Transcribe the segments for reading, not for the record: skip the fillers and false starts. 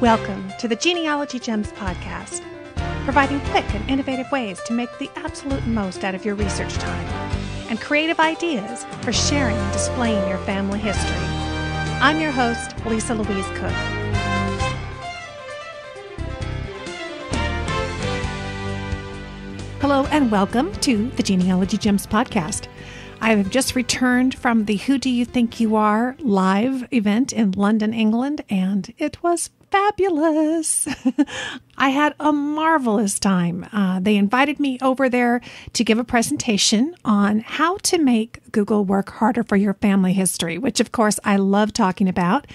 Welcome to the Genealogy Gems podcast, providing quick and innovative ways to make the absolute most out of your research time and creative ideas for sharing and displaying your family history. I'm your host, Lisa Louise Cook. Hello and welcome to the Genealogy Gems podcast. I have just returned from the Who Do You Think You Are live event in London, England, and it was fabulous. I had a marvelous time. They invited me over there to give a presentation on how to make Google work harder for your family history, which of course I love talking about.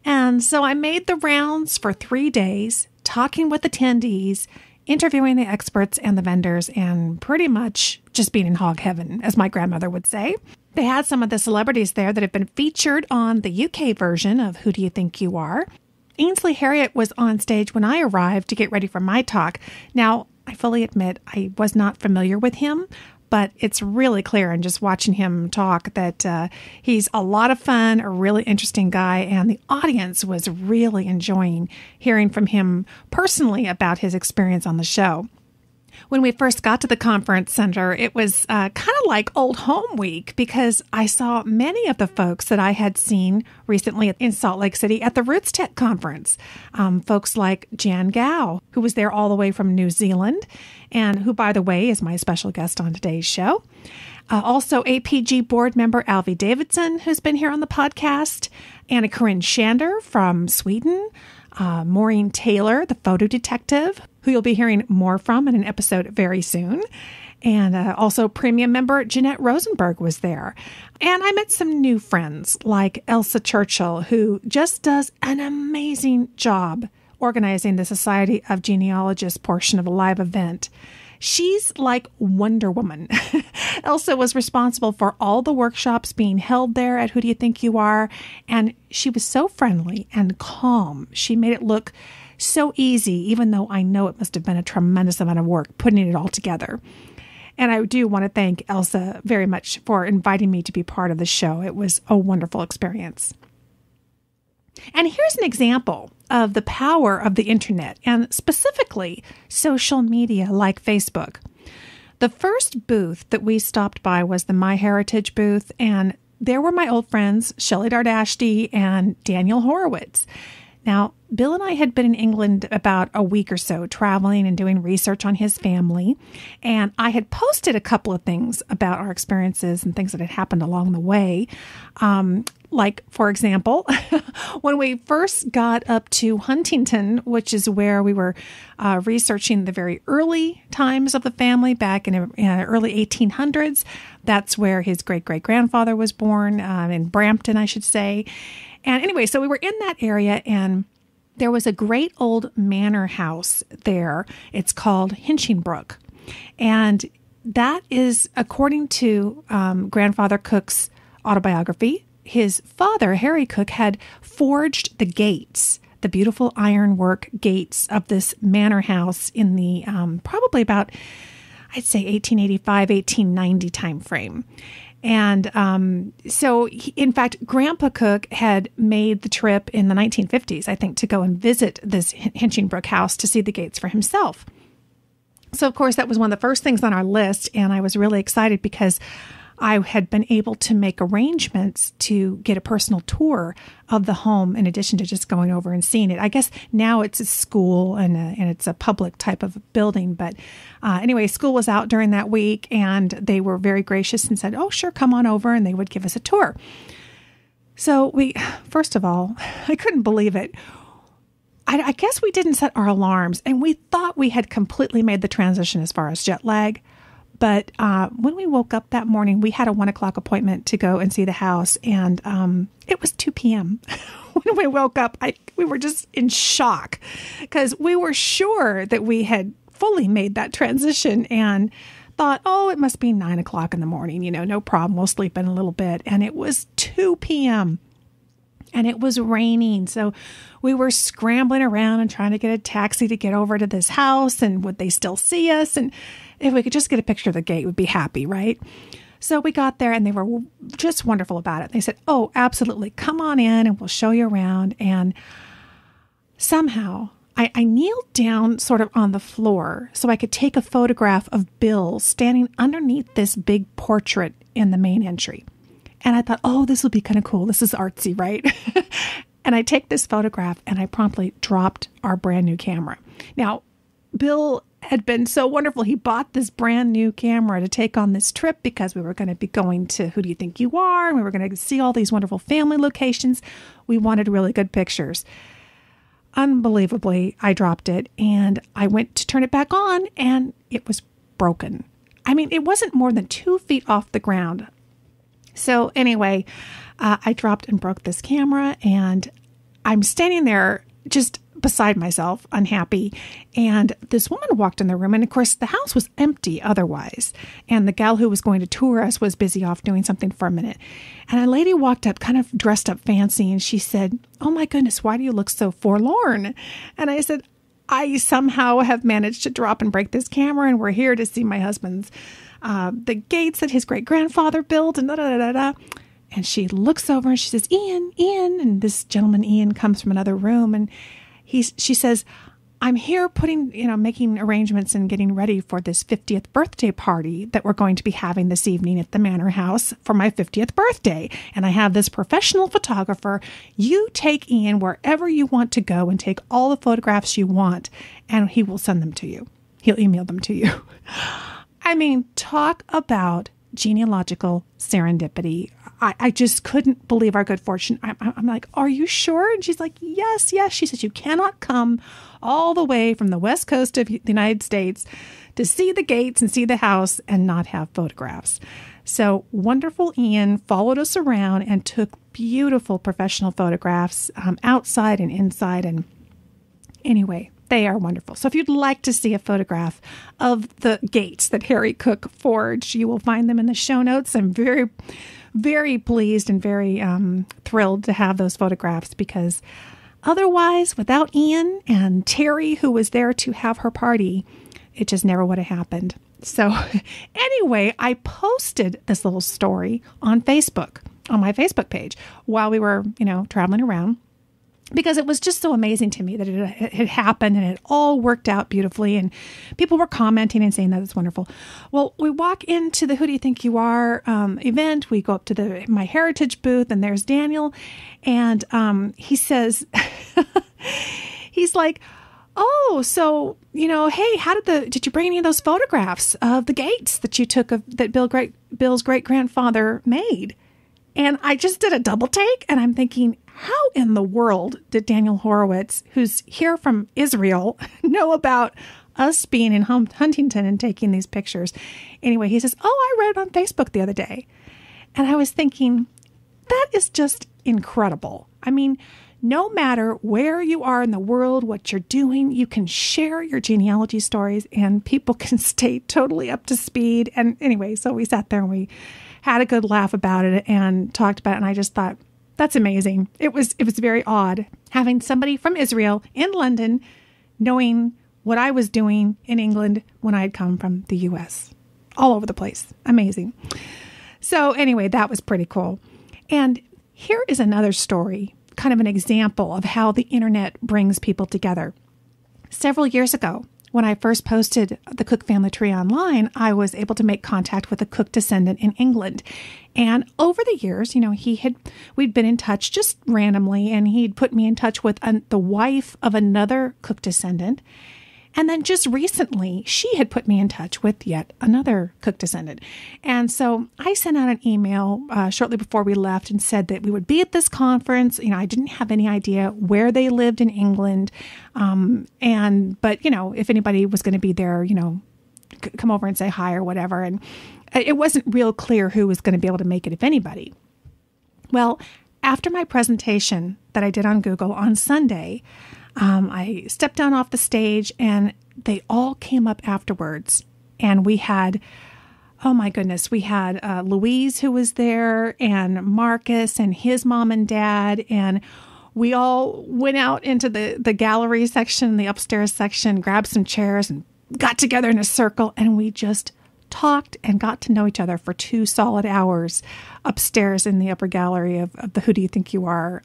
And so I made the rounds for 3 days, talking with attendees, interviewing the experts and the vendors, and pretty much just being in hog heaven, as my grandmother would say. They had some of the celebrities there that have been featured on the UK version of Who Do You Think You Are? Ainsley Harriott was on stage when I arrived to get ready for my talk. Now, I fully admit I was not familiar with him, but it's really clear in just watching him talk that he's a lot of fun, a really interesting guy, and the audience was really enjoying hearing from him personally about his experience on the show. When we first got to the conference center, it was kind of like old home week because I saw many of the folks that I had seen recently in Salt Lake City at the RootsTech conference. Folks like Jan Gow, who was there all the way from New Zealand, and who, by the way, is my special guest on today's show. Also, APG Board member Alvy Davidson, who's been here on the podcast, Anna Corinne Shander from Sweden, Maureen Taylor, the photo detective, who you'll be hearing more from in an episode very soon. And also premium member Jeanette Rosenberg was there. And I met some new friends like Elsa Churchill, who just does an amazing job organizing the Society of Genealogists portion of a live event. She's like Wonder Woman. Elsa was responsible for all the workshops being held there at Who Do You Think You Are? And she was so friendly and calm. She made it look so easy, even though I know it must have been a tremendous amount of work putting it all together. And I do want to thank Elsa very much for inviting me to be part of the show. It was a wonderful experience. And here's an example of the power of the internet, and specifically social media like Facebook. The first booth that we stopped by was the MyHeritage booth, and there were my old friends, Shelley Dardashti and Daniel Horowitz. Now, Bill and I had been in England about a week or so, traveling and doing research on his family, and I had posted a couple of things about our experiences and things that had happened along the way. Like, for example, when we first got up to Huntington, which is where we were researching the very early times of the family back in the early 1800s, that's where his great-great-grandfather was born, in Brampton, I should say. And anyway, so we were in that area, and there was a great old manor house there. It's called Hinchingbrooke. And that is, according to Grandfather Cooke's autobiography, his father, Harry Cooke, had forged the gates, the beautiful ironwork gates of this manor house in the probably about, I'd say, 1885, 1890 time frame. And so, in fact, Grandpa Cooke had made the trip in the 1950s, I think, to go and visit this Hinchingbrooke house to see the gates for himself. So, of course, that was one of the first things on our list, and I was really excited because I had been able to make arrangements to get a personal tour of the home in addition to just going over and seeing it. I guess now it's a school and it's a public type of building. But anyway, school was out during that week and they were very gracious and said, oh, sure, come on over. And they would give us a tour. So first of all, I couldn't believe it. I guess we didn't set our alarms and we thought we had completely made the transition as far as jet lag. But when we woke up that morning, we had a 1 o'clock appointment to go and see the house. And it was 2 p.m. When we woke up, we were just in shock because we were sure that we had fully made that transition and thought, oh, it must be 9 o'clock in the morning. No problem. We'll sleep in a little bit. And it was 2 p.m. and it was raining. So we were scrambling around and trying to get a taxi to get over to this house. And would they still see us? And if we could just get a picture of the gate, we'd be happy, right? So we got there and they were just wonderful about it. They said, oh, absolutely. Come on in and we'll show you around. And somehow I kneeled down sort of on the floor so I could take a photograph of Bill standing underneath this big portrait in the main entry. And I thought, oh, this will be kind of cool. This is artsy, right? And I take this photograph and I promptly dropped our brand new camera. Now, Bill had been so wonderful. He bought this brand new camera to take on this trip because we were going to be going to Who Do You Think You Are? And we were going to see all these wonderful family locations. We wanted really good pictures. Unbelievably, I dropped it and I went to turn it back on and it was broken. I mean, it wasn't more than 2 feet off the ground. So anyway, I dropped and broke this camera and I'm standing there just beside myself, unhappy. And this woman walked in the room and of course the house was empty otherwise. And the gal who was going to tour us was busy off doing something for a minute. And a lady walked up kind of dressed up fancy and she said, "Oh my goodness, why do you look so forlorn?" And I said, "I somehow have managed to drop and break this camera and we're here to see my husband's, the gates that his great grandfather built and da da da da." And she looks over and she says, Ian. And this gentleman, Ian, comes from another room and she says, "I'm here making arrangements and getting ready for this 50th birthday party that we're going to be having this evening at the Manor House for my 50th birthday. And I have this professional photographer. You take Ian wherever you want to go and take all the photographs you want, and he will send them to you. He'll email them to you." I mean, talk about genealogical serendipity. I just couldn't believe our good fortune. I'm like, "Are you sure?" And she's like, yes. She says, "You cannot come all the way from the west coast of the United States to see the gates and see the house and not have photographs." So wonderful Ian followed us around and took beautiful professional photographs outside and inside. And anyway, they are wonderful. So if you'd like to see a photograph of the gates that Harry Cooke forged, you will find them in the show notes. I'm very, very pleased and very thrilled to have those photographs because otherwise, without Ian and Terry, who was there to have her party, it just never would have happened. So anyway, I posted this little story on Facebook, on my Facebook page, while we were, traveling around, because it was just so amazing to me that it had happened and it all worked out beautifully. And people were commenting and saying that it's wonderful. Well, we walk into the Who Do You Think You Are event. We go up to my heritage booth and there's Daniel. And he says, he's like, "Oh, so, hey, did you bring any of those photographs of the gates that you took that Bill's great grandfather made?" And I just did a double take and I'm thinking, how in the world did Daniel Horowitz, who's here from Israel, know about us being in Huntington and taking these pictures? Anyway, he says, "Oh, I read it on Facebook the other day." And I was thinking, that is just incredible. I mean, no matter where you are in the world, what you're doing, you can share your genealogy stories and people can stay totally up to speed. And anyway, so we sat there and we had a good laugh about it and talked about it. And I just thought, that's amazing. It was very odd having somebody from Israel in London knowing what I was doing in England when I had come from the U.S. All over the place. Amazing. So anyway, that was pretty cool. And here is another story, kind of an example of how the internet brings people together. Several years ago, when I first posted the Cooke family tree online, I was able to make contact with a Cooke descendant in England. And over the years, we'd been in touch just randomly, and he'd put me in touch with the wife of another Cooke descendant. And then just recently, she had put me in touch with yet another Cooke descendant. And so I sent out an email shortly before we left and said that we would be at this conference. I didn't have any idea where they lived in England. But if anybody was going to be there, come over and say hi or whatever. And it wasn't real clear who was going to be able to make it, if anybody. Well, after my presentation that I did on Google on Sunday, I stepped down off the stage and they all came up afterwards. And we had, oh my goodness, we had Louise who was there and Marcus and his mom and dad. And we all went out into the gallery section, the upstairs section, grabbed some chairs and got together in a circle. And we just talked and got to know each other for 2 solid hours upstairs in the upper gallery of the Who Do You Think You Are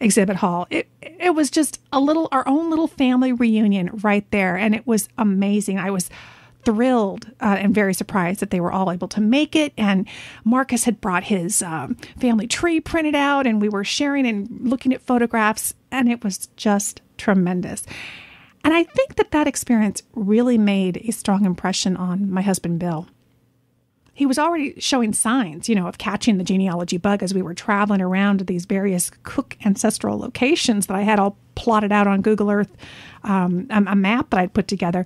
exhibit hall. it was just our own little family reunion right there. And it was amazing. I was thrilled and very surprised that they were all able to make it. And Marcus had brought his family tree printed out, and we were sharing and looking at photographs, and it was just tremendous. And I think that experience really made a strong impression on my husband, Bill. He was already showing signs, of catching the genealogy bug as we were traveling around to these various Cooke ancestral locations that I had all plotted out on Google Earth, a map that I'd put together.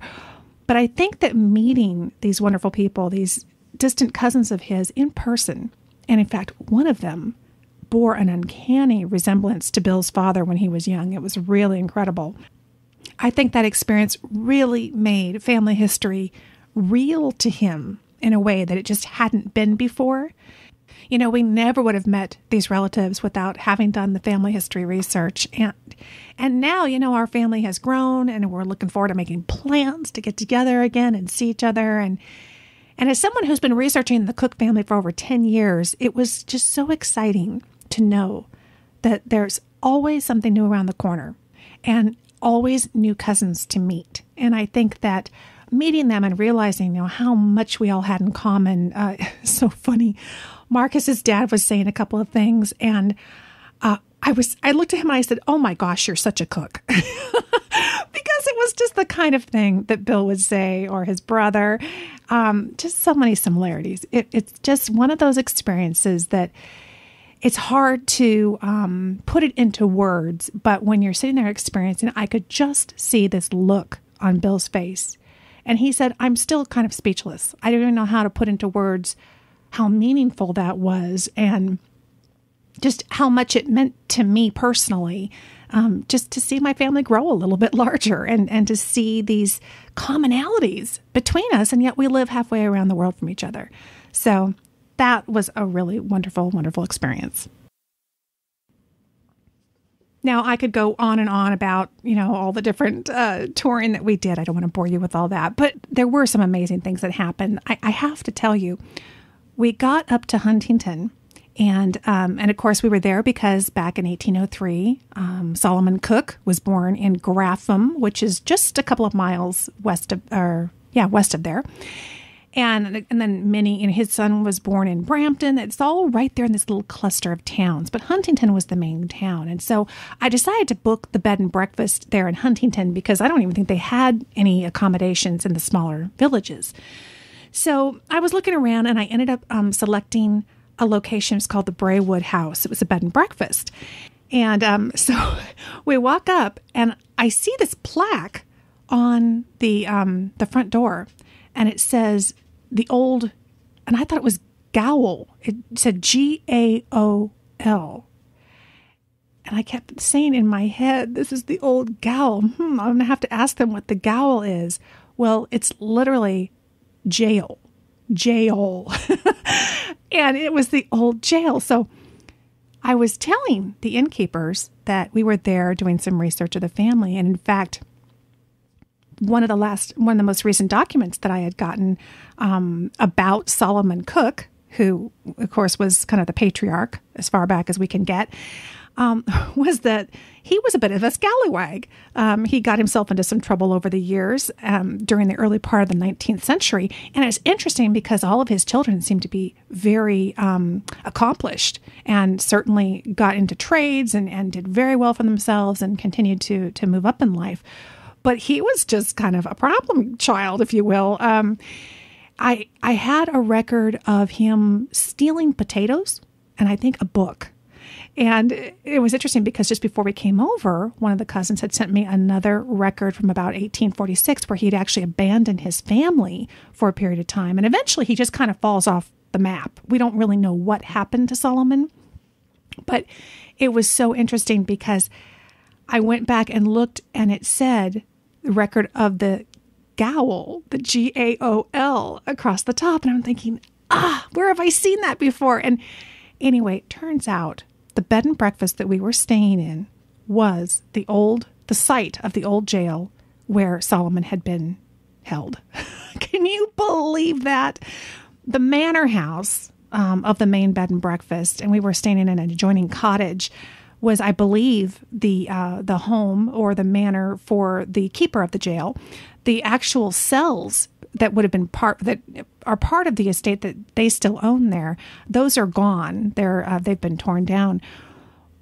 But I think that meeting these wonderful people, these distant cousins of his in person, and in fact, one of them bore an uncanny resemblance to Bill's father when he was young. It was really incredible. I think that experience really made family history real to him in a way that it just hadn't been before. We never would have met these relatives without having done the family history research. And now, our family has grown, and we're looking forward to making plans to get together again and see each other. And as someone who's been researching the Cooke family for over 10 years, it was just so exciting to know that there's always something new around the corner and always new cousins to meet. And I think that meeting them and realizing, how much we all had in common, so funny. Marcus's dad was saying a couple of things, and I looked at him and I said, "Oh my gosh, you're such a Cooke." Because it was just the kind of thing that Bill would say, or his brother. Just so many similarities. It's just one of those experiences that it's hard to put it into words, but when you're sitting there experiencing it, I could just see this look on Bill's face. And he said, "I'm still kind of speechless. I don't even know how to put into words how meaningful that was, and just how much it meant to me personally, just to see my family grow a little bit larger and to see these commonalities between us, and yet we live halfway around the world from each other." So that was a really wonderful, wonderful experience. Now, I could go on and on about, all the different touring that we did. I don't want to bore you with all that, but there were some amazing things that happened. I have to tell you, we got up to Huntington, and of course we were there because back in 1803, Solomon Cooke was born in Grapham, which is just a couple of miles west of there. And then Minnie and his son was born in Brampton. It's all right there in this little cluster of towns. But Huntington was the main town. And so I decided to book the bed and breakfast there in Huntington because I don't even think they had any accommodations in the smaller villages. So I was looking around and I ended up selecting a location. It was called the Braywood House. It was a bed and breakfast. And so we walk up and I see this plaque on the front door. And it says and I thought it was Gowl. It said Gaol. And I kept saying in my head, this is the old Gowl. I'm going to have to ask them what the Gowl is. Well, it's literally jail. And it was the old jail. So I was telling the innkeepers that we were there doing some research of the family. And in fact, one of the most recent documents that I had gotten about Solomon Cooke, who, of course, was kind of the patriarch as far back as we can get, was that he was a bit of a scallywag. He got himself into some trouble over the years during the early part of the 19th century. And it's interesting because all of his children seemed to be very accomplished and certainly got into trades and did very well for themselves and continued to move up in life. But he was just kind of a problem child, if you will. I had a record of him stealing potatoes and I think a book. And it was interesting because just before we came over, one of the cousins had sent me another record from about 1846 where he'd actually abandoned his family for a period of time. And eventually he just kind of falls off the map. We don't really know what happened to Solomon. But it was so interesting because I went back and looked and it said the record of the Gowl, the Gaol across the top. And I'm thinking, where have I seen that before? And anyway, it turns out the bed and breakfast that we were staying in was the site of the old jail where Solomon had been held. Can you believe that? The manor house of the main bed and breakfast, and we were staying in an adjoining cottage, was, I believe, the home or the manor for the keeper of the jail. The actual cells that would have been part of the estate that they still own there, those are gone. They've been torn down.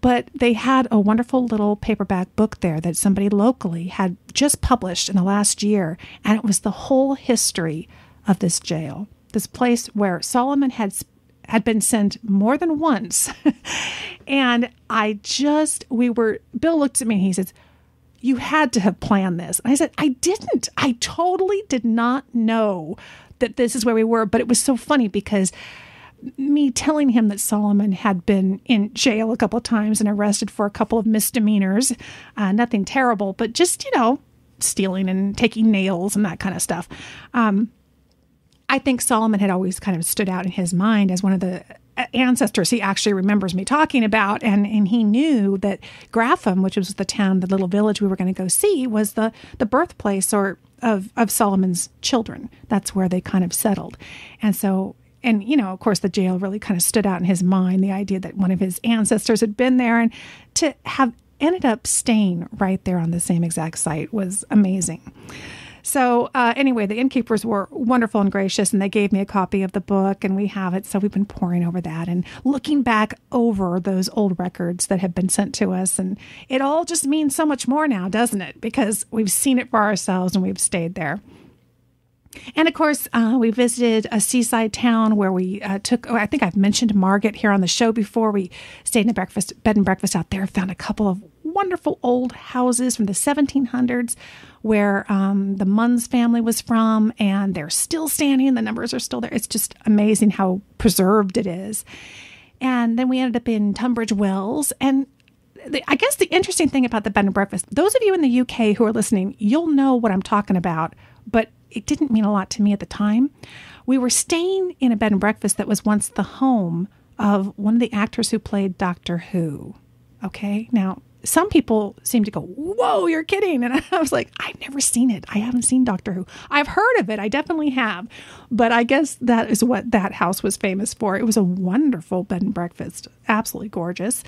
But they had a wonderful little paperback book there that somebody locally had just published in the last year, and it was the whole history of this jail, this place where Solomon had been sent more than once. And Bill looked at me and he says, "You had to have planned this." And I said, "I didn't. I totally did not know that this is where we were." But it was so funny because me telling him that Solomon had been in jail a couple of times and arrested for a couple of misdemeanors, nothing terrible, but just, stealing and taking nails and that kind of stuff. I think Solomon had always kind of stood out in his mind as one of the ancestors he actually remembers me talking about. And he knew that Grapham, which was the town, the little village we were going to go see, was the birthplace of Solomon's children. That's where they kind of settled. And so, of course, the jail really kind of stood out in his mind, the idea that one of his ancestors had been there, and to have ended up staying right there on the same exact site was amazing. So anyway, the innkeepers were wonderful and gracious, and they gave me a copy of the book, and we have it. So we've been poring over that and looking back over those old records that have been sent to us. And it all just means so much more now, doesn't it? Because we've seen it for ourselves and we've stayed there. And of course, we visited a seaside town where we I think I've mentioned Margate here on the show before. We stayed in a bed and breakfast out there, found a couple of wonderful old houses from the 1700s where the Munns family was from, and they're still standing. The numbers are still there. It's just amazing how preserved it is. And then we ended up in Tunbridge Wells. And I guess the interesting thing about the bed and breakfast, those of you in the UK who are listening, you'll know what I'm talking about, but it didn't mean a lot to me at the time. We were staying in a bed and breakfast that was once the home of one of the actors who played Doctor Who. Okay. Now, some people seem to go, "Whoa, you're kidding." And I was like, I've never seen it. I haven't seen Doctor Who. I've heard of it. I definitely have. But I guess that is what that house was famous for. It was a wonderful bed and breakfast. Absolutely gorgeous.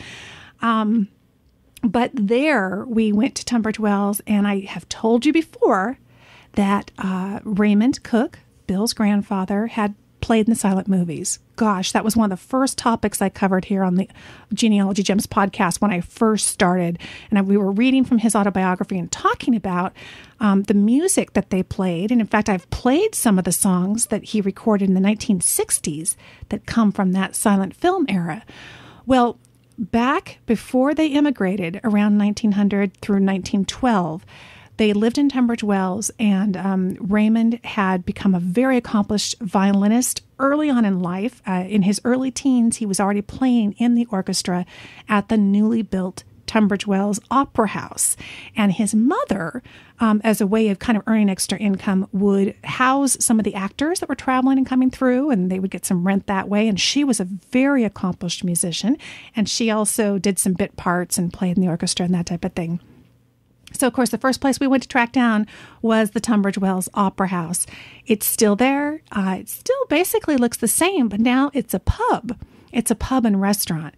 But there we went to Tunbridge Wells, and I have told you before that Raymond Cooke, Bill's grandfather, had played in the silent movies. Gosh, that was one of the first topics I covered here on the Genealogy Gems podcast when I first started. And we were reading from his autobiography and talking about the music that they played. And in fact, I've played some of the songs that he recorded in the 1960s that come from that silent film era. Well, back before they immigrated around 1900 through 1912, they lived in Tunbridge Wells, and Raymond had become a very accomplished violinist early on in life. In his early teens, he was already playing in the orchestra at the newly built Tunbridge Wells Opera House. And his mother, as a way of kind of earning extra income, would house some of the actors that were traveling and coming through, and they would get some rent that way. And she was a very accomplished musician, and she also did some bit parts and played in the orchestra and that type of thing. So, of course, the first place we went to track down was the Tunbridge Wells Opera House. It's still there. It still basically looks the same, but now it's a pub. It's a pub and restaurant.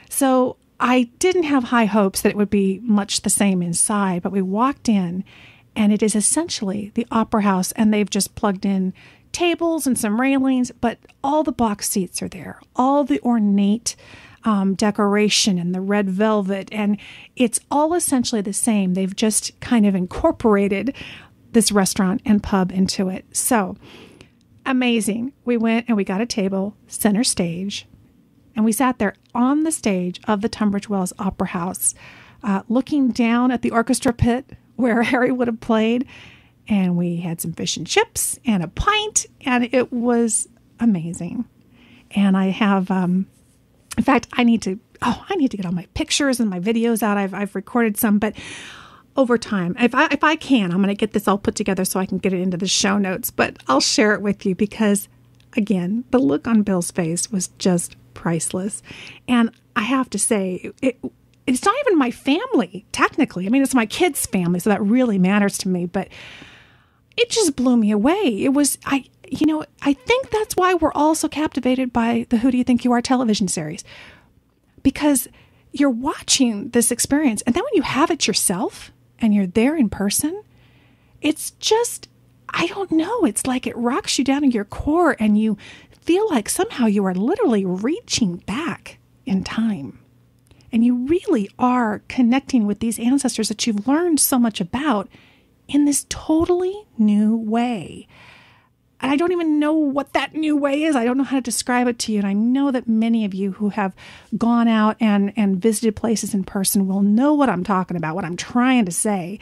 So I didn't have high hopes that it would be much the same inside, but we walked in, and it is essentially the Opera House, and they've just plugged in tables and some railings, but all the box seats are there. All the ornate decoration and the red velvet, and it's all essentially the same. They've just kind of incorporated this restaurant and pub into it. So amazing. We went and we got a table center stage, and we sat there on the stage of the Tunbridge Wells Opera House, looking down at the orchestra pit where Harry would have played, and we had some fish and chips and a pint, and it was amazing. And I have in fact, I need to get all my pictures and my videos out. I've recorded some, but over time, if I can, I'm going to get this all put together so I can get it into the show notes. But I'll share it with you because, again, the look on Bill's face was just priceless. And I have to say, it's not even my family, technically. I mean, it's my kids' family, so that really matters to me. But it just blew me away. It was, I think that's why we're all so captivated by the Who Do You Think You Are television series. Because you're watching this experience. And then when you have it yourself and you're there in person, it's just, I don't know, it's like it rocks you down to your core and you feel like somehow you are literally reaching back in time. And you really are connecting with these ancestors that you've learned so much about in this totally new way. And I don't even know what that new way is. I don't know how to describe it to you. And I know that many of you who have gone out and visited places in person will know what I'm talking about, what I'm trying to say.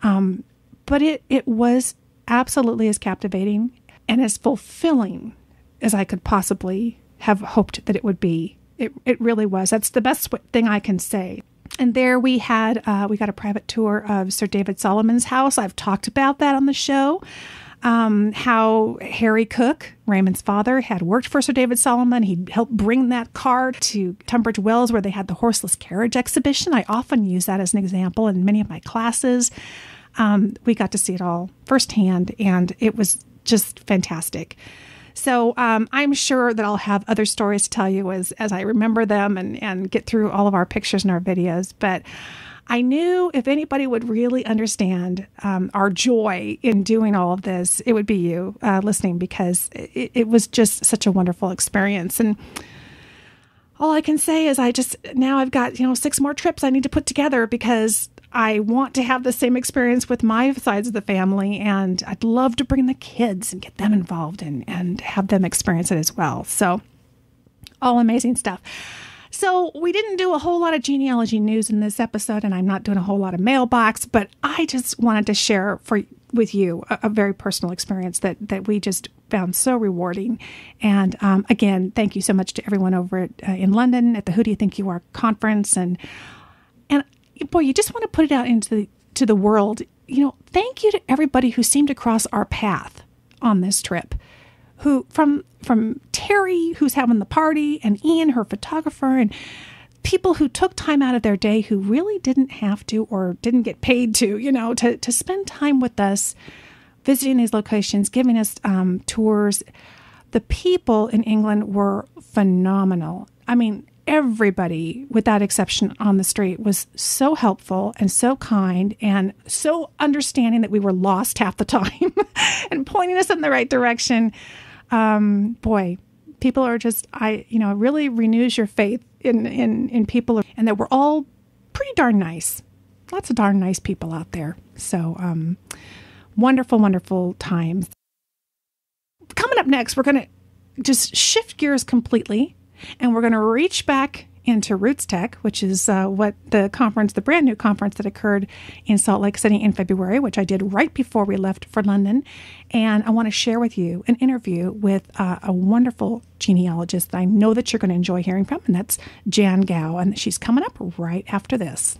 But it was absolutely as captivating and as fulfilling as I could possibly have hoped that it would be. It really was. That's the best thing I can say. And there we got a private tour of Sir David Solomon's house. I've talked about that on the show. How Harry Cooke, Raymond's father, had worked for Sir David Solomon. He helped bring that car to Tunbridge Wells where they had the horseless carriage exhibition. I often use that as an example in many of my classes. We got to see it all firsthand, and it was just fantastic. So I'm sure that I'll have other stories to tell you as I remember them and get through all of our pictures and our videos. But I knew if anybody would really understand our joy in doing all of this, it would be you listening, because it was just such a wonderful experience. And all I can say is now I've got 6 more trips I need to put together, because I want to have the same experience with my sides of the family, and I'd love to bring the kids and get them involved and have them experience it as well. So all amazing stuff. So we didn't do a whole lot of genealogy news in this episode, and I'm not doing a whole lot of mailbox, but I just wanted to share with you a very personal experience that we just found so rewarding. And again, thank you so much to everyone over in London at the Who Do You Think You Are conference. And boy, you just want to put it out into the world. Thank you to everybody who seemed to cross our path on this trip. Who from Terry, who's having the party, and Ian, her photographer, and people who took time out of their day who really didn't have to or didn't get paid to spend time with us, visiting these locations, giving us tours. The people in England were phenomenal. I mean, everybody, without exception on the street, was so helpful and so kind and so understanding that we were lost half the time and pointing us in the right direction. Boy, people are just, it really renews your faith in people, and that we're all pretty darn nice. Lots of darn nice people out there. So, wonderful, wonderful times. Coming up next, we're going to just shift gears completely, and we're going to reach back into RootsTech, which is what the brand new conference that occurred in Salt Lake City in February, which I did right before we left for London. And I want to share with you an interview with a wonderful genealogist that I know that you're going to enjoy hearing from, and that's Jan Gow. And she's coming up right after this.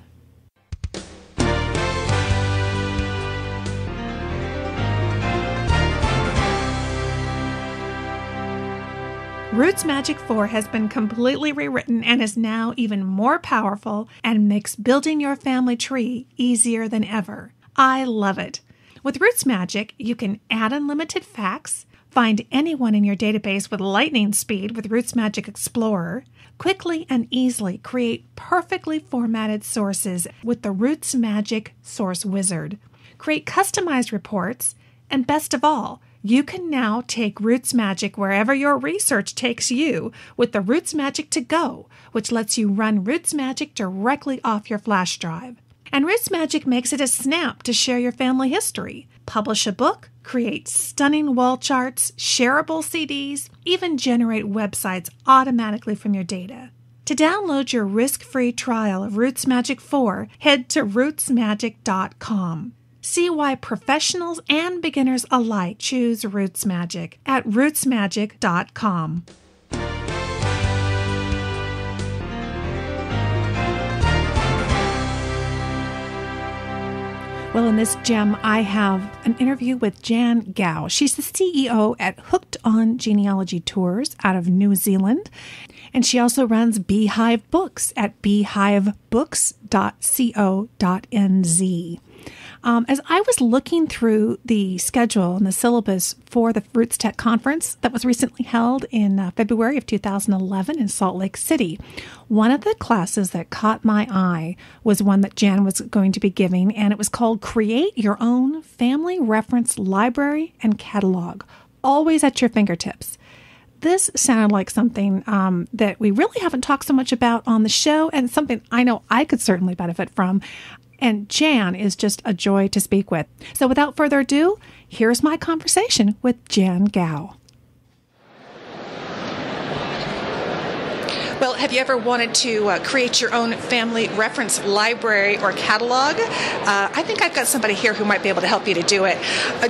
RootsMagic 4 has been completely rewritten and is now even more powerful and makes building your family tree easier than ever. I love it. With RootsMagic, you can add unlimited facts, find anyone in your database with lightning speed with RootsMagic Explorer, quickly and easily create perfectly formatted sources with the RootsMagic Source Wizard, create customized reports, and best of all, you can now take RootsMagic wherever your research takes you with the RootsMagic To Go, which lets you run RootsMagic directly off your flash drive. And RootsMagic makes it a snap to share your family history, publish a book, create stunning wall charts, shareable CDs, even generate websites automatically from your data. To download your risk-free trial of RootsMagic 4, head to rootsmagic.com. See why professionals and beginners alike choose RootsMagic at rootsmagic.com. Well, in this gem, I have an interview with Jan Gow. She's the CEO at Hooked on Genealogy Tours out of New Zealand. And she also runs Beehive Books at beehivebooks.co.nz. As I was looking through the schedule and the syllabus for the RootsTech conference that was recently held in February of 2011 in Salt Lake City, one of the classes that caught my eye was one that Jan was going to be giving, and it was called Create Your Own Family Reference Library and Catalog, always at your fingertips. This sounded like something that we really haven't talked so much about on the show, and something I know I could certainly benefit from. And Jan is just a joy to speak with. So without further ado, here's my conversation with Jan Gow. Well, have you ever wanted to create your own family reference library or catalog? I think I've got somebody here who might be able to help you to do it.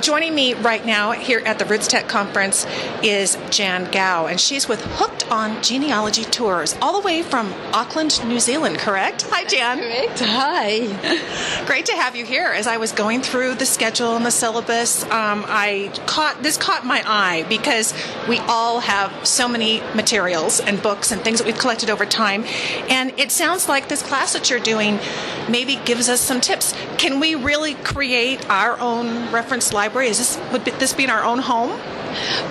Joining me right now here at the RootsTech conference is Jan Gow, and she's with Hooked on Genealogy Tours, all the way from Auckland, New Zealand, correct? Hi, Jan. Correct. Hi. Great to have you here. As I was going through the schedule and the syllabus, this caught my eye because we all have so many materials and books and things that we've collected over time, and it sounds like this class that you're doing maybe gives us some tips. Can we really create our own reference library? Would this be in our own home?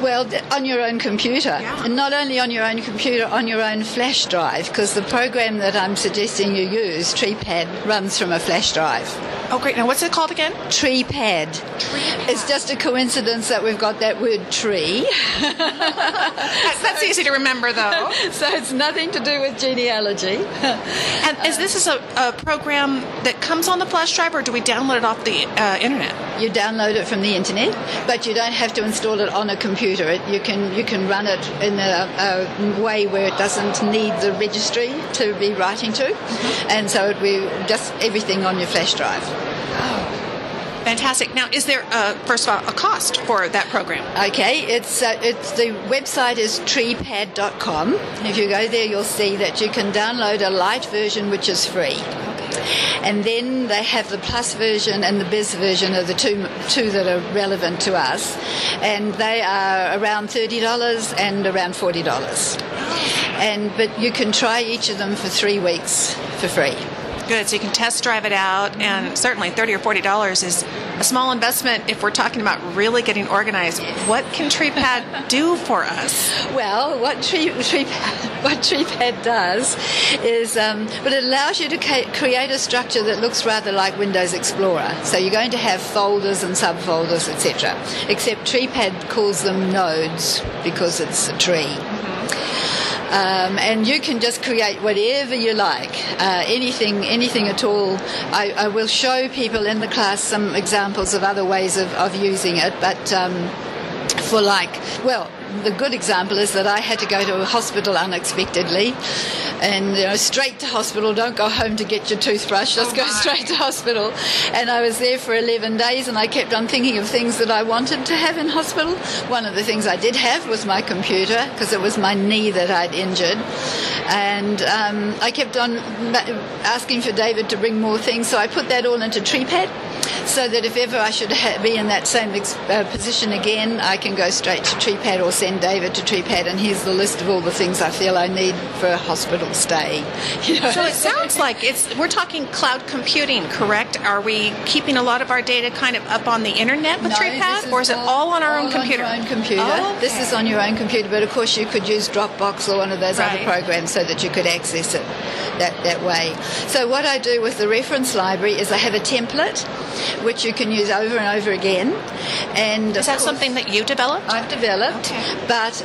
Well, on your own computer, yeah. And not only on your own computer, on your own flash drive, because the program that I'm suggesting you use, TreePad, runs from a flash drive. Oh, great. Now, what's it called again? TreePad. It's just a coincidence that we've got that word tree. That's easy to remember, though. So it's nothing to do with genealogy. And is this a program that comes on the flash drive, or do we download it off the internet? You download it from the internet, but you don't have to install it on a computer. You can run it in a way where it doesn't need the registry to be writing to, and so it will just everything on your flash drive. Fantastic. Now, is there, first of all, a cost for that program? Okay, it's the website is treepad.com. If you go there, you'll see that you can download a light version, which is free. And then they have the plus version and the biz version are the two that are relevant to us. And they are around $30 and around $40. But you can try each of them for 3 weeks for free. Good, so you can test drive it out, and certainly $30 or $40 is a small investment if we're talking about really getting organized. What can TreePad do for us? Well, what TreePad does is it allows you to create a structure that looks rather like Windows Explorer. So you're going to have folders and subfolders, etc. Except TreePad calls them nodes because it's a tree. And you can just create whatever you like, anything at all. I will show people in the class some examples of other ways of using it, but the good example is that I had to go to a hospital unexpectedly, and straight to hospital. Don't go home to get your toothbrush, just go straight to hospital. And I was there for 11 days, and I kept on thinking of things that I wanted to have in hospital. One of the things I did have was my computer, because it was my knee that I'd injured. And I kept on asking for David to bring more things, so I put that all into TreePad, so that if ever I should be in that same position again, I can go straight to TreePad or send David to TreePad, and here's the list of all the things I feel I need for a hospital stay. So it sounds like we're talking cloud computing, correct? Are we keeping a lot of our data kind of up on the internet with TreePad, or is it all on our own computer? On your own computer. Oh, okay. This is on your own computer, but of course you could use Dropbox or one of those other programs so that you could access it that way. So what I do with the reference library is I have a template which you can use over and over again. And is that something that you developed? I've developed, but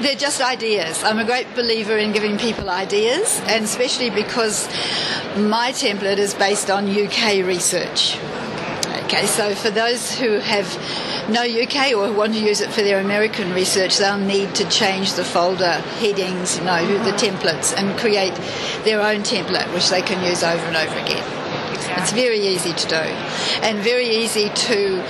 they're just ideas. I'm a great believer in giving people ideas, and especially because my template is based on UK research. Okay, so for those who have no UK or who want to use it for their American research, they'll need to change the folder headings, the templates, and create their own template, which they can use over and over again. It's very easy to do, and very easy to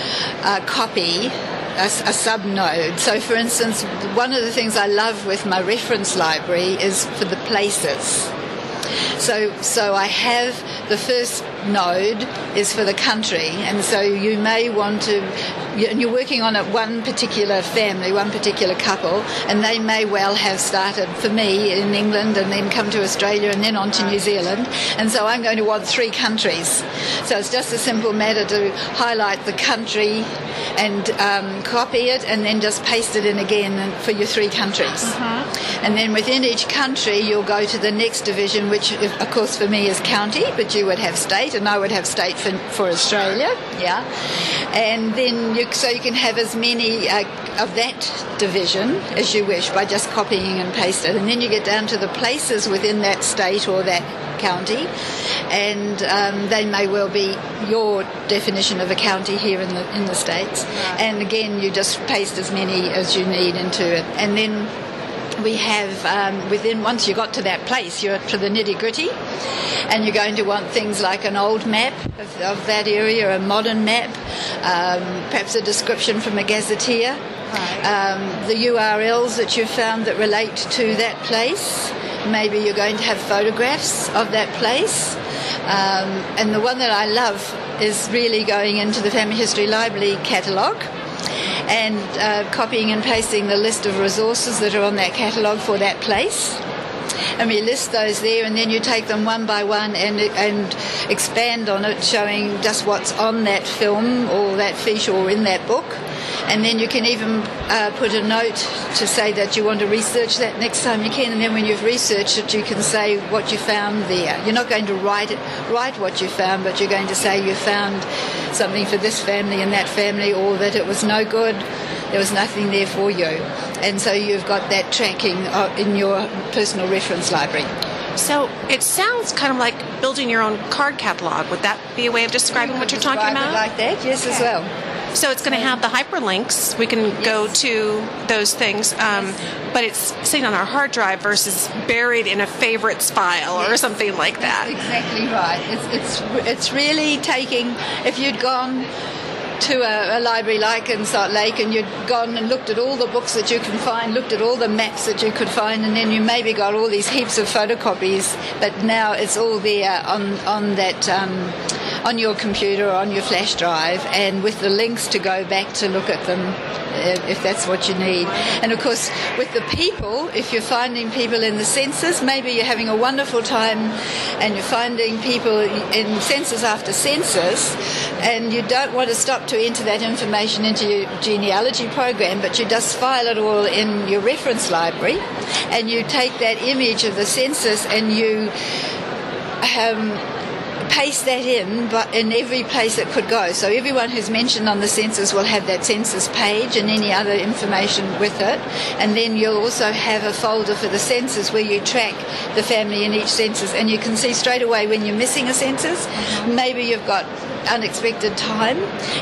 copy a sub-node. So, for instance, one of the things I love with my reference library is for the places. So I have the first node is for the country, and so you may want to you're working on one particular family, one particular couple, and they may well have started, for me, in England and then come to Australia and then on to New Zealand. And so I'm going to want 3 countries. So it's just a simple matter to highlight the country and copy it and then just paste it in again for your 3 countries. And then within each country, you'll go to the next division, which, of course, for me is county, but you would have state, and I would have state for Australia. Yeah. And then you can have as many of that division as you wish by just copying and pasting. And then you get down to the places within that state or that county, and they may well be your definition of a county here in the States. And again, you just paste as many as you need into it. And then we have, once you got to that place, you're to the nitty-gritty, and you're going to want things like an old map of that area, a modern map, perhaps a description from a gazetteer, the URLs that you've found that relate to that place. Maybe you're going to have photographs of that place. And the one that I love is really going into the Family History Library catalogue and copying and pasting the list of resources that are on that catalogue for that place. And we list those there, and then you take them one by one and expand on it, showing just what's on that film or that feature or in that book. And then you can even put a note to say that you want to research that next time you can. And then when you've researched it, you can say what you found there. You're not going to write what you found, but you're going to say you found something for this family and that family, or that it was no good, there was nothing there for you. And so you've got that tracking in your personal reference library. So it sounds kind of like building your own card catalog. Would that be a way of describing what you're talking about? Like that, yes, as well. So it's going to have the hyperlinks. We can go to those things, but it's sitting on our hard drive versus buried in a favorites file or something like that. That's exactly right. It's really taking, if you'd gone to a library like in Salt Lake and you'd gone and looked at all the books that you can find, looked at all the maps that you could find, and then you maybe got all these heaps of photocopies, but now it's all there on that on your computer or on your flash drive, and with the links to go back to look at them if that's what you need. And of course, with the people, if you're finding people in the census, maybe you're having a wonderful time and you're finding people in census after census, and you don't want to stop to enter that information into your genealogy program, but you just file it all in your reference library, and you take that image of the census and you paste that in every place it could go. So everyone who's mentioned on the census will have that census page and any other information with it. And then you'll also have a folder for the census where you track the family in each census. And you can see straight away when you're missing a census, maybe you've got unexpected time,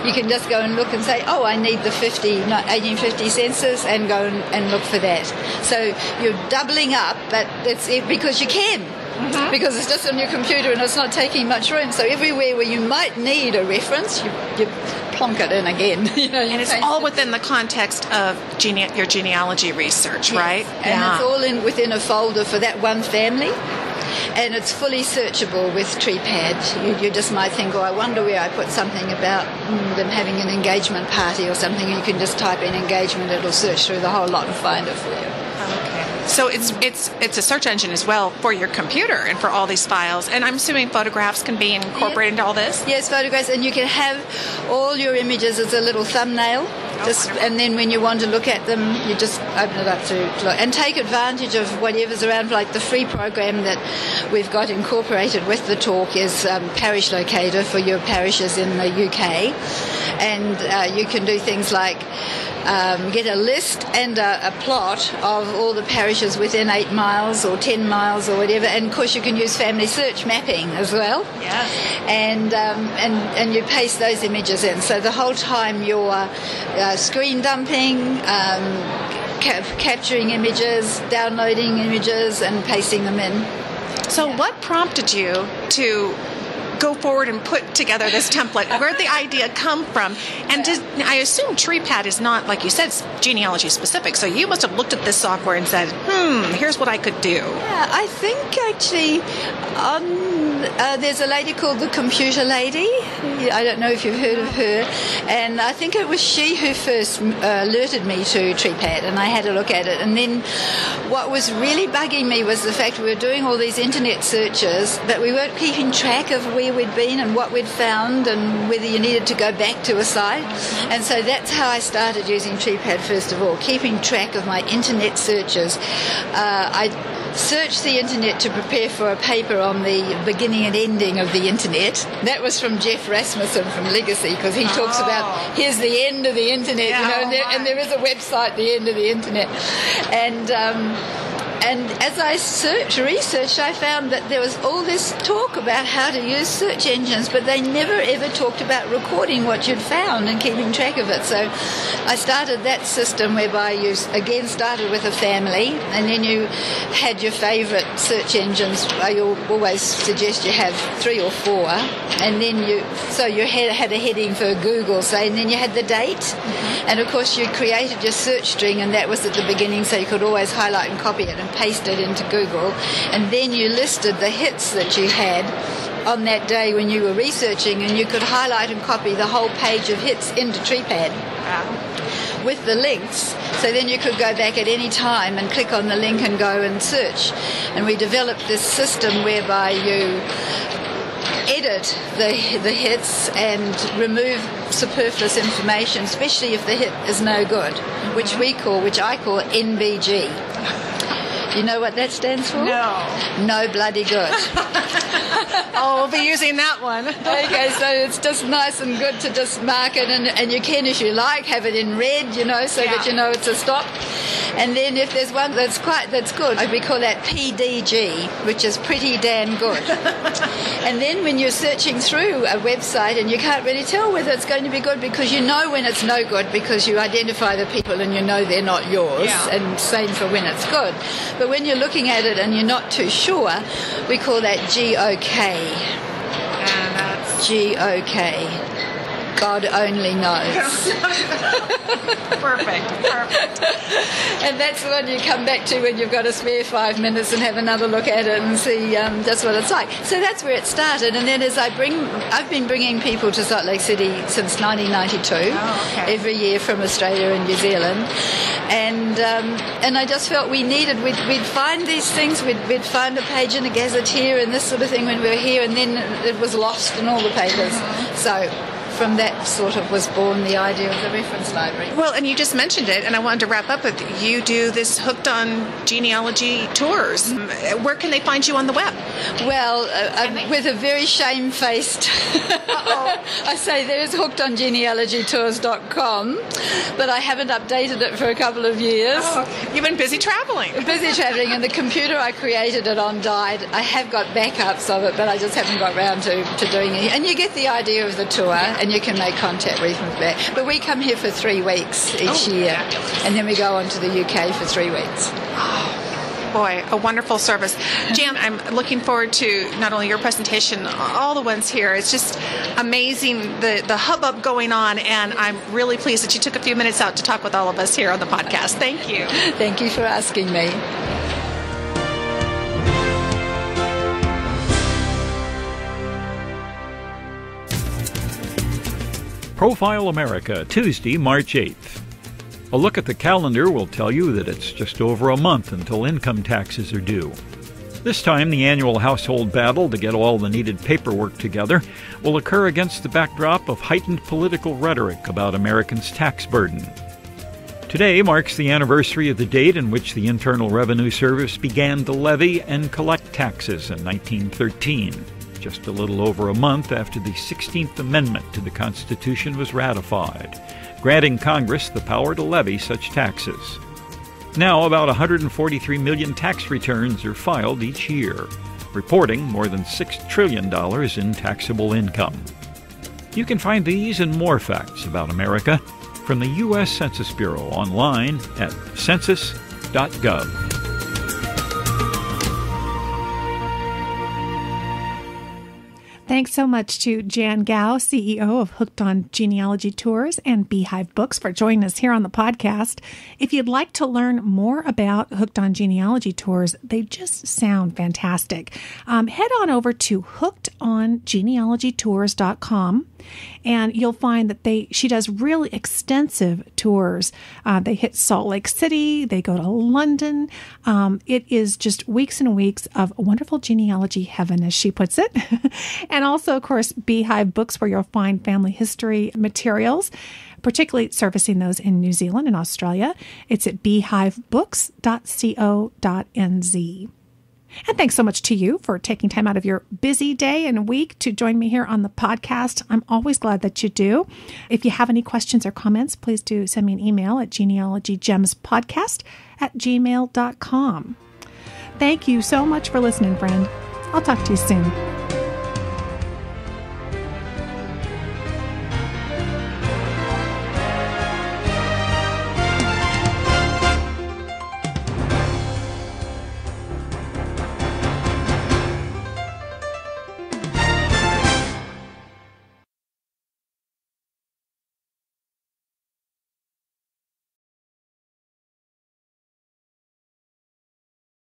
you can just go and look and say, oh, I need the 1850 census, and go and look for that. So you're doubling up, but it's because you can. Because it's just on your computer and it's not taking much room. So everywhere where you might need a reference, you plonk it in again. And it's all within the context of your genealogy research, right? And it's all within a folder for that one family. And it's fully searchable with TreePad. You just might think, oh, I wonder where I put something about them having an engagement party or something. You can just type in engagement, it'll search through the whole lot and find it for you. So it's a search engine as well for your computer and for all these files. And I'm assuming photographs can be incorporated into all this? Yes, photographs. And you can have all your images as a little thumbnail. And then when you want to look at them, you just open it up to look. And take advantage of whatever's around. Like the free program that we've got incorporated with the talk is Parish Locator for your parishes in the UK. And you can do things like get a list and a plot of all the parishes within 8 miles or 10 miles or whatever. And of course you can use FamilySearch Mapping as well. Yeah. And you paste those images in. So the whole time you're screen dumping, capturing images, downloading images and pasting them in. So what prompted you to go forward and put together this template? Where did the idea come from? And I assume TreePad is not, like you said, genealogy specific, so you must have looked at this software and said, here's what I could do. Yeah, I think actually on then there's a lady called the Computer Lady. I don't know if you've heard of her. And I think it was she who first alerted me to TreePad, and I had a look at it. And then what was really bugging me was the fact we were doing all these internet searches, but we weren't keeping track of where we'd been and what we'd found and whether you needed to go back to a site. And so that's how I started using TreePad first of all, keeping track of my internet searches. I searched the internet to prepare for a paper on the beginning and ending of the internet. That was from Jeff Rasmussen from Legacy, because he talks about here's the end of the internet, and there is a website, the end of the internet. And as I researched, I found that there was all this talk about how to use search engines, but they never ever talked about recording what you'd found and keeping track of it. So I started that system whereby you, again, started with a family, and then you had your favourite search engines. I always suggest you have 3 or 4, and then you had a heading for Google, say, and then you had the date, and of course you created your search string, and that was at the beginning, so you could always highlight and copy it and paste it into Google, and then you listed the hits that you had on that day when you were researching, and you could highlight and copy the whole page of hits into TreePad with the links, so then you could go back at any time and click on the link and go and search. And we developed this system whereby you edit the hits and remove superfluous information, especially if the hit is no good, which I call NBG. Do you know what that stands for? No bloody good. Oh, we'll be using that one. Okay, so it's just nice and good to just mark it, and you can, if you like, have it in red, so that you know it's a stop. And then if there's one that's good, we call that PDG, which is pretty damn good. And then when you're searching through a website and you can't really tell whether it's going to be good, because you know when it's no good, because you identify the people and you know they're not yours, and same for when it's good. But when you're looking at it and you're not too sure, we call that GOK. And that's GOK. God only knows. Perfect. And that's the one you come back to when you've got a spare 5 minutes and have another look at it and see just what it's like. So that's where it started. And then I've been bringing people to Salt Lake City since 1992, every year from Australia and New Zealand. And I just felt we'd find these things, we'd find a page in a gazetteer and this sort of thing when we were here, and then it was lost in all the papers. So from that sort of was born the idea of the reference library. Well, and you just mentioned it, and I wanted to wrap up with, you do this Hooked on Genealogy Tours. Where can they find you on the web? Well, with a very shamefaced, I say there's hookedongenealogytours.com, but I haven't updated it for a couple of years. You've been busy traveling. And the computer I created it on died. I have got backups of it, but I just haven't got round to doing it. And you get the idea of the tour, and you can make contact with them. But we come here for 3 weeks each year, and then we go on to the UK for 3 weeks. Boy, a wonderful service. Jan, I'm looking forward to not only your presentation, all the ones here. It's just amazing, the hubbub going on, and I'm really pleased that you took a few minutes out to talk with all of us here on the podcast. Thank you. Thank you for asking me. Profile America, Tuesday, March 8th. A look at the calendar will tell you that it's just over a month until income taxes are due. This time, the annual household battle to get all the needed paperwork together will occur against the backdrop of heightened political rhetoric about Americans' tax burden. Today marks the anniversary of the date in which the Internal Revenue Service began to levy and collect taxes in 1913. Just a little over a month after the 16th Amendment to the Constitution was ratified, granting Congress the power to levy such taxes. Now, about 143 million tax returns are filed each year, reporting more than $6 trillion in taxable income. You can find these and more facts about America from the U.S. Census Bureau online at census.gov. Thanks so much to Jan Gow, CEO of Hooked on Genealogy Tours and Beehive Books, for joining us here on the podcast. If you'd like to learn more about Hooked on Genealogy Tours, they just sound fantastic. Head on over to hookedongenealogytours.com, and you'll find that she does really extensive tours. They hit Salt Lake City, they go to London. It is just weeks and weeks of wonderful genealogy heaven, as she puts it. And also, of course, Beehive Books, where you'll find family history materials, particularly servicing those in New Zealand and Australia. It's at beehivebooks.co.nz. And thanks so much to you for taking time out of your busy day and week to join me here on the podcast. I'm always glad that you do. If you have any questions or comments, please do send me an email at genealogygemspodcast@gmail.com. Thank you so much for listening, friend. I'll talk to you soon.